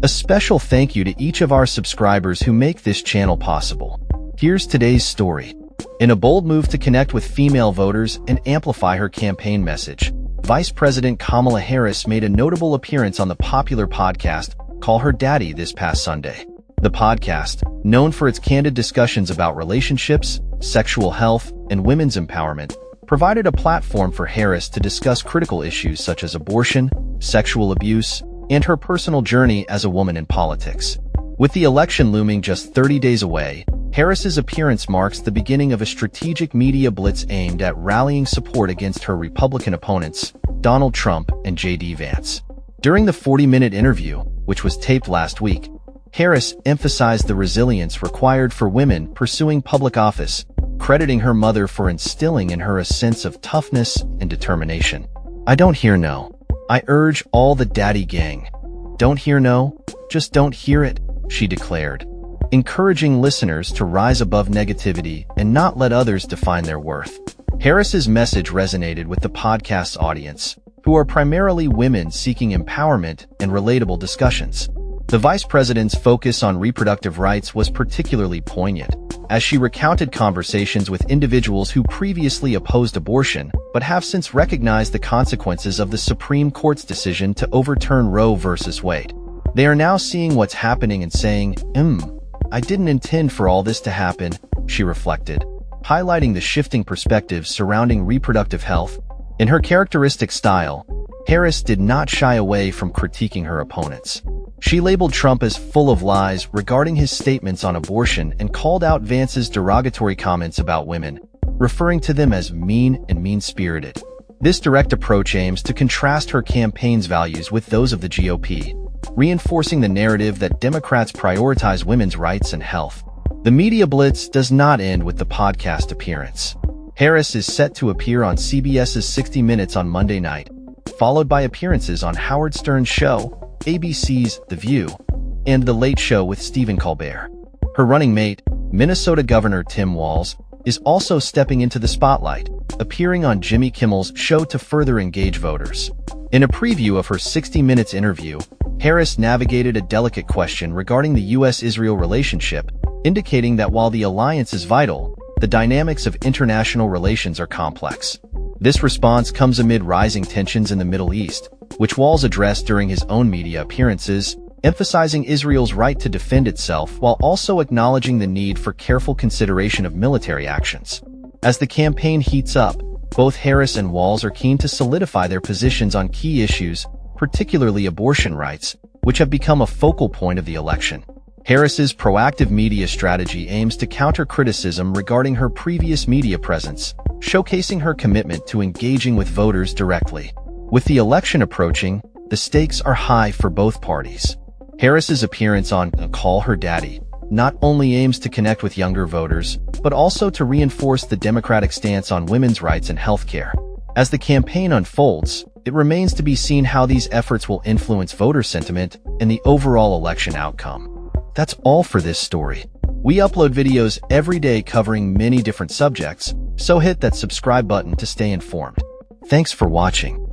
A special thank you to each of our subscribers who make this channel possible. Here's today's story. In a bold move to connect with female voters and amplify her campaign message, Vice President Kamala Harris made a notable appearance on the popular podcast Call Her Daddy this past Sunday. The podcast, known for its candid discussions about relationships, sexual health, and women's empowerment, provided a platform for Harris to discuss critical issues such as abortion, sexual abuse, and her personal journey as a woman in politics. With the election looming just 30 days away, Harris's appearance marks the beginning of a strategic media blitz aimed at rallying support against her Republican opponents, Donald Trump and J.D. Vance. During the 40-minute interview, which was taped last week, Harris emphasized the resilience required for women pursuing public office, crediting her mother for instilling in her a sense of toughness and determination. "I don't hear no. I urge all the daddy gang. Don't hear no, just don't hear it," she declared, encouraging listeners to rise above negativity and not let others define their worth. Harris's message resonated with the podcast's audience, who are primarily women seeking empowerment and relatable discussions. The vice president's focus on reproductive rights was particularly poignant, as she recounted conversations with individuals who previously opposed abortion but have since recognized the consequences of the Supreme Court's decision to overturn Roe v. Wade. They are now seeing what's happening and saying, I didn't intend for all this to happen, she reflected, highlighting the shifting perspectives surrounding reproductive health. In her characteristic style, Harris did not shy away from critiquing her opponents. She labeled Trump as full of lies regarding his statements on abortion and called out Vance's derogatory comments about women, referring to them as mean and mean-spirited. This direct approach aims to contrast her campaign's values with those of the GOP, reinforcing the narrative that Democrats prioritize women's rights and health. The media blitz does not end with the podcast appearance. Harris is set to appear on CBS's 60 Minutes on Monday night, followed by appearances on Howard Stern's show, ABC's The View, and The Late Show with Stephen Colbert. Her running mate, Minnesota Governor Tim Walz, is also stepping into the spotlight, appearing on Jimmy Kimmel's show to further engage voters. In a preview of her 60 Minutes interview, Harris navigated a delicate question regarding the U.S.-Israel relationship, indicating that while the alliance is vital, the dynamics of international relations are complex. This response comes amid rising tensions in the Middle East, which Walz addressed during his own media appearances, emphasizing Israel's right to defend itself while also acknowledging the need for careful consideration of military actions. As the campaign heats up, both Harris and Walz are keen to solidify their positions on key issues, particularly abortion rights, which have become a focal point of the election. Harris's proactive media strategy aims to counter criticism regarding her previous media presence, showcasing her commitment to engaging with voters directly. With the election approaching, the stakes are high for both parties. Harris's appearance on Call Her Daddy not only aims to connect with younger voters, but also to reinforce the Democratic stance on women's rights and healthcare. As the campaign unfolds, it remains to be seen how these efforts will influence voter sentiment and the overall election outcome. That's all for this story. We upload videos every day covering many different subjects, so hit that subscribe button to stay informed. Thanks for watching.